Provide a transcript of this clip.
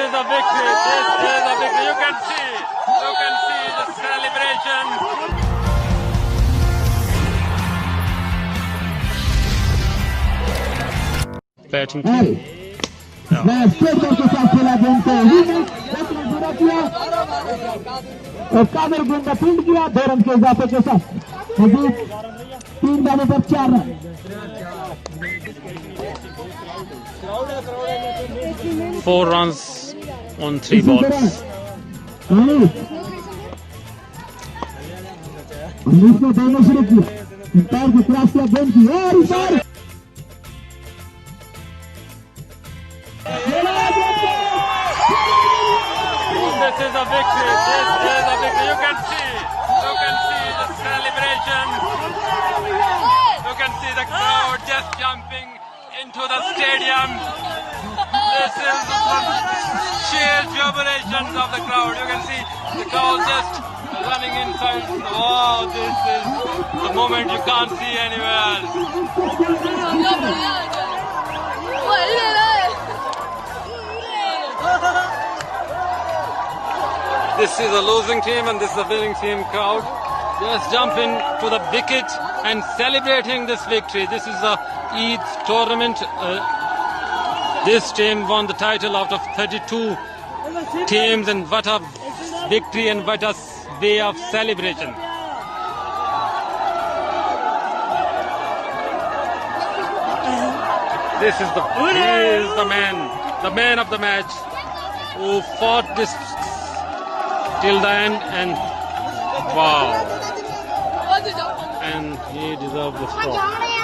is a victory. This is a victory. You can see the celebration. Batting team. के साथ खेला गेंद को पूरा किया और कादर गेंद का फील्ड किया 2 रन के इजाफे के साथ मजीद 3 बालों पर 4 रन 4 runs on 3 balls. अमीर ने दोनों शुरू किया पैर को क्रॉस किया गेंद की और ऊपर This is a victory. This is a victory. You can see the celebration. You can see the crowd just jumping into the stadium. This is the sheer jubilations of the crowd. You can see the crowd just running inside. Oh, this is the moment you can't see anywhere else. This is a losing team and this is a winning team crowd. Just jumping to the wicket and celebrating this victory. This is a Eid tournament. This team won the title out of 32 teams, and what a victory and what a way of celebration. This is the man of the match who fought this till the end, and wow, and he deserved this trophy.